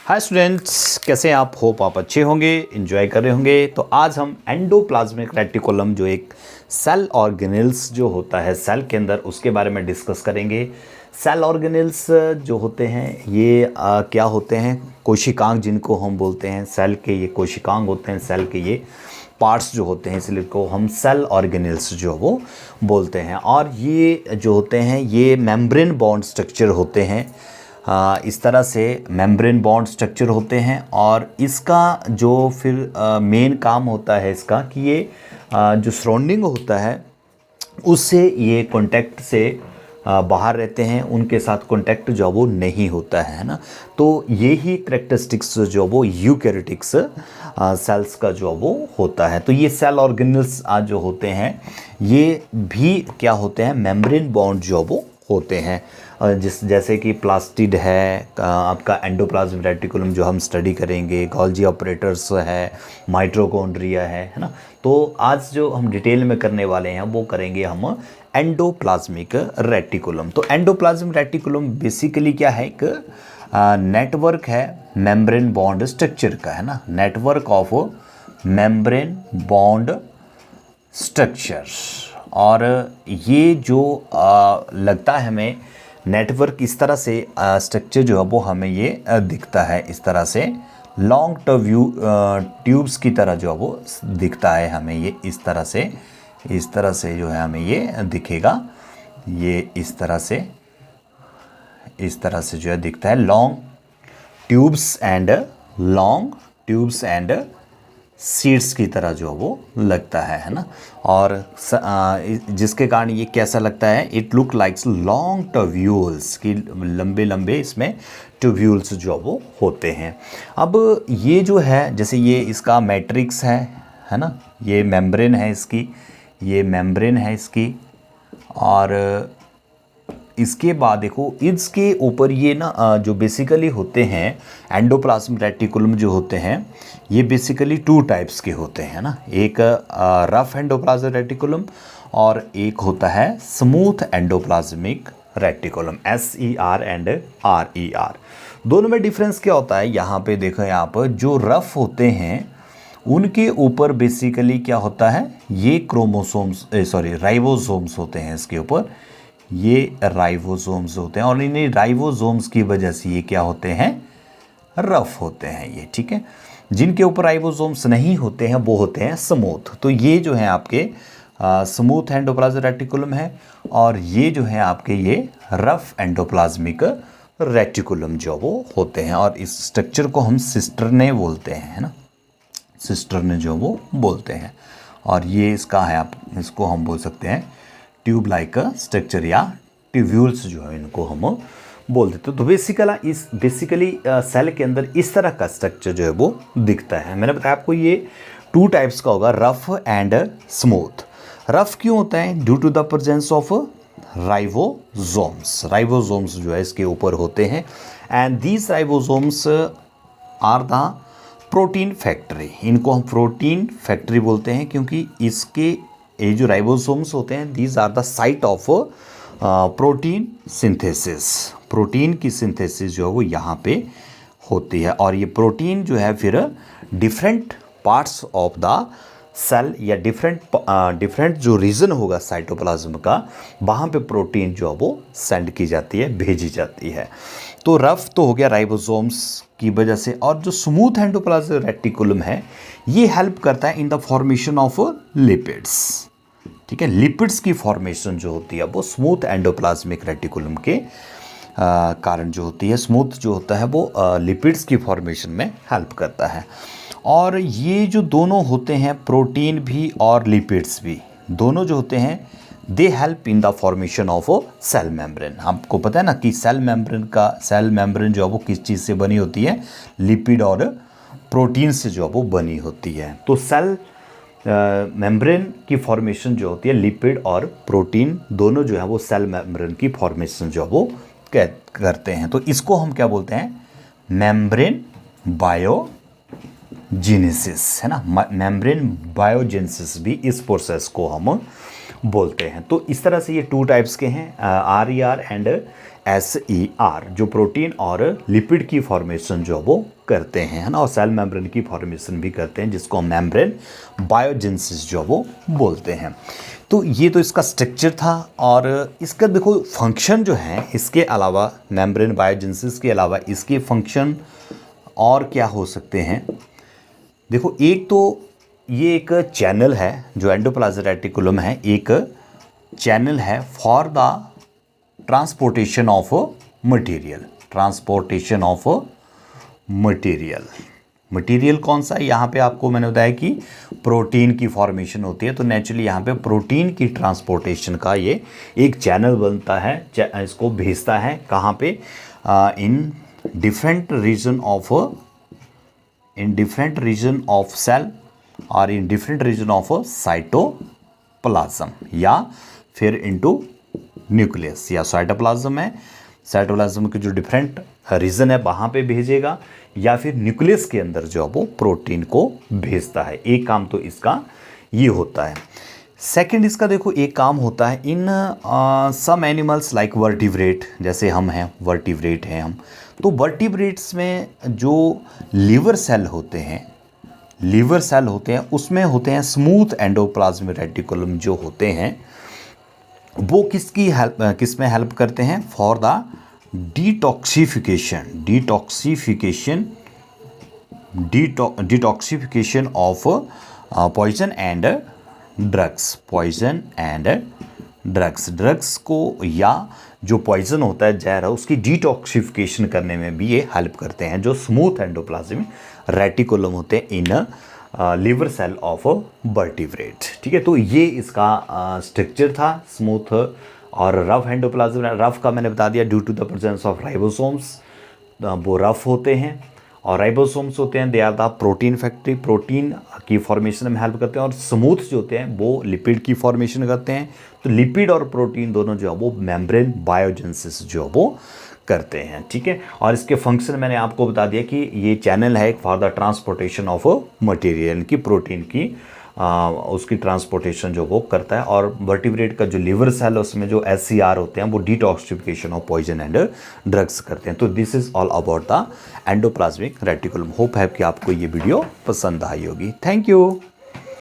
Hi students, कैसे हैं आप? होप आप अच्छे होंगे, एंजॉय कर रहे होंगे। तो आज हम एंडोप्लाज्मिक रेटिकुलम जो एक सेल ऑर्गेनेल्स जो होता है सेल के अंदर, उसके बारे में डिस्कस करेंगे। सेल ऑर्गेनेल्स जो होते हैं ये क्या होते हैं? कोशिकांग जिनको हम बोलते हैं, सेल के ये कोशिकांग होते हैं, सेल के ये पार्ट्स जो होते हैं, इसलिए को हम सेल ऑर्गेनेल्स जो वो बोलते हैं। और ये जो होते हैं ये मेम्ब्रेन बॉन्ड स्ट्रक्चर होते हैं। इस तरह से मेम्ब्रेन बॉन्ड स्ट्रक्चर होते हैं। और इसका जो फिर मेन काम होता है इसका कि ये जो सराउंडिंग होता है उससे ये कांटेक्ट से बाहर रहते हैं, उनके साथ कांटेक्ट जो वो नहीं होता है ना। तो ये ही करेक्टरिस्टिक्स जो वो यूकैरियोटिक्स सेल्स का जो वो होता है। तो ये सेल ऑर्गेनेल्स जो होते हैं ये भी क्या होते हैं? मेम्ब्रेन बॉन्ड जो वो होते हैं। जैसे कि प्लास्टिड है, आपका एंडोप्लाज्मिक रेटिकुलम जो हम स्टडी करेंगे, गोल्जी ऑपरेटर्स है, माइटोकॉन्ड्रिया है ना। तो आज जो हम डिटेल में करने वाले हैं वो करेंगे हम एंडोप्लाज्मिक रेटिकुलम। तो एंडोप्लाज्मिक रेटिकुलम बेसिकली क्या है? एक नेटवर्क है मेम्ब्रेन बॉन्ड स्ट्रक्चर का, है ना। Network of membrane bond structure. और ये जो लगता है हमें नेटवर्क इस तरह से स्ट्रक्चर जो है वो हमें ये दिखता है इस तरह से, लॉन्ग ट्यूब्स की तरह जो है वो दिखता है हमें ये इस तरह से जो है हमें ये दिखेगा। ये इस तरह से जो है दिखता है, लॉन्ग ट्यूब्स एंड सीड्स की तरह जो वो लगता है ना। और जिसके कारण ये कैसा लगता है? It look likes long tubules, की लंबे लंबे इसमें ट्यूब्यूल्स जो वो होते हैं। अब ये जो है, जैसे ये इसका मैट्रिक्स है ना, ये मेम्ब्रेन है इसकी, और इसके बाद देखो इसके ऊपर ये ना जो बेसिकली होते हैं एंडोप्लाज्मिक रेटिकुलम जो होते हैं ये बेसिकली टू टाइप्स के होते हैं ना। एक रफ एंडोप्लाज्मिक रेटिकुलम और एक होता है smooth endoplasmic reticulum, SER and RER। दोनों में डिफरेंस क्या होता है? यहाँ पे देखो, यहाँ पर जो रफ होते हैं उनके ऊपर बेसिकली क्या होता है? ये राइबोसोम्स होते हैं इसके ऊपर, ये राइबोसोम्स होते हैं। और इन्हीं राइबोसोम्स की वजह से ये क्या होते हैं? रफ होते हैं ये, ठीक है। जिनके ऊपर राइबोसोम्स नहीं होते हैं वो होते हैं स्मूथ। तो ये जो है आपके स्मूथ एंडोप्लाज्मिक रेटिकुलम है, और ये जो है आपके ये रफ एंडोप्लाज्मिक रेटिकुलम जो वो होते हैं। और इस स्ट्रक्चर को हम सिस्टर्ने बोलते हैं, है ना, सिस्टर्ने जो वो बोलते हैं। और ये इसका है, आप इसको हम बोल सकते हैं ट्यूब लाइक स्ट्रक्चर या ट्यूब्यूल्स जो है इनको हम बोल देते हैं। तो बेसिकली सेल के अंदर इस तरह का स्ट्रक्चर जो है वो दिखता है। मैंने बताया आपको ये टू टाइप्स का होगा, रफ एंड स्मूथ। रफ क्यों होता है? Due to the presence of ribosomes जो है इसके ऊपर होते हैं। And these ribosomes are the protein factory. इनको हम प्रोटीन फैक्ट्री बोलते हैं क्योंकि इसके ये जो राइबोसोम्स होते हैं these are the site of protein synthesis. Protein की सिंथेसिस जो है वो यहाँ पे होती है। और ये प्रोटीन जो है फिर different parts of the cell या डिफरेंट जो रीजन होगा साइटोप्लाज्म का, वहाँ पे प्रोटीन जो है वो सेंड की जाती है, भेजी जाती है। तो रफ तो हो गया राइबोसोम्स की वजह से। और जो स्मूथ एंडोप्लाज्मिक रेटिकुलम है ये हेल्प करता है इन द फॉर्मेशन ऑफ लिपिड्स, ठीक है। लिपिड्स की फॉर्मेशन जो होती है वो स्मूथ एंडोप्लाज्मिक रेटिकुलम के कारण जो होती है, स्मूथ जो होता है वो लिपिड्स की फॉर्मेशन में हेल्प करता है। और ये जो दोनों होते हैं, प्रोटीन भी और लिपिड्स भी, दोनों जो होते हैं they help in the formation of cell membrane. आपको पता है ना कि सेल मेम्ब्रेन जो है वो किस चीज़ से बनी होती है? लिपिड और प्रोटीन से जो है वो बनी होती है। तो सेल मेम्ब्रेन की फॉर्मेशन जो होती है, लिपिड और प्रोटीन दोनों जो है वो सेल मेम्ब्रेन की फॉर्मेशन जो है वो करते हैं। तो इसको हम क्या बोलते हैं? मेम्ब्रेन बायोजेनेसिस, है ना। मेम्ब्रेन बायोजेनेसिस भी इस प्रोसेस को हम बोलते हैं। तो इस तरह से ये टू टाइप्स के हैं, RER एंड SER, जो प्रोटीन और लिपिड की फॉर्मेशन जो वो करते हैं, है ना, और सेल मेम्ब्रेन की फॉर्मेशन भी करते हैं, जिसको हम मेम्ब्रेन बायोजेनेसिस जो वो बोलते हैं। तो ये तो इसका स्ट्रक्चर था। और इसका देखो फंक्शन जो है, इसके अलावा मेम्ब्रेन बायोजेनेसिस के अलावा इसके फंक्शन और क्या हो सकते हैं। देखो एक तो ये एक चैनल है, जो एंडोप्लाज्मिक रेटिकुलम है, एक चैनल है for the transportation of material. Transportation of material, material कौन सा है, यहाँ पे आपको मैंने बताया कि प्रोटीन की फॉर्मेशन होती है, तो नेचुरली यहाँ पे प्रोटीन की ट्रांसपोर्टेशन का ये एक चैनल बनता है, इसको भेजता है कहाँ पे, in different region of cell और in different region of cytoplasm, या फिर इनटू न्यूक्लियस या साइटोप्लाज्म है, साइटोप्लाज्म के जो डिफरेंट रीजन है वहाँ पे भेजेगा, या फिर न्यूक्लियस के अंदर जो है वो प्रोटीन को भेजता है। एक काम तो इसका ये होता है। सेकंड इसका देखो एक काम होता है इन सम एनिमल्स लाइक वर्टिब्रेट, जैसे हम हैं वर्टिब्रेट हैं हम, तो वर्टिब्रेट्स में जो लीवर सेल होते हैं उसमें होते हैं स्मूथ एंडोप्लाज्मिक रेटिकुलम जो होते हैं, वो किस में हेल्प करते हैं, for the detoxification of poison and drugs को, या जो पॉइजन होता है जहर है उसकी डिटॉक्सिफिकेशन करने में भी ये हेल्प करते हैं, जो स्मूथ एंडोप्लाज्मिक रेटिकुलम होते हैं in liver cell of vertebrate. ठीक है, तो ये इसका स्ट्रक्चर था, स्मूथ और रफ एंडोप्लाज्म। रफ का मैंने बता दिया, due to the presence of ribosomes, वो रफ होते हैं, और राइबोसोम्स होते हैं they are the protein factory, protein की फॉर्मेशन में हेल्प करते हैं, और स्मूथ जो होते हैं वो लिपिड की फॉर्मेशन करते हैं। तो लिपिड और प्रोटीन दोनों जो है वो मेम्ब्रेन बायोजेनेसिस जो है वो करते हैं। ठीक है, और इसके फंक्शन मैंने आपको बता दिया कि ये चैनल है for the transportation of material की, प्रोटीन की उसकी ट्रांसपोर्टेशन जो वो करता है। और वर्टिब्रेट का जो लिवर सेल है उसमें जो SER होते हैं वो detoxification of poison and drugs करते हैं। तो this is all about the endoplasmic reticulum. Hope है कि आपको ये वीडियो पसंद आई होगी। Thank you.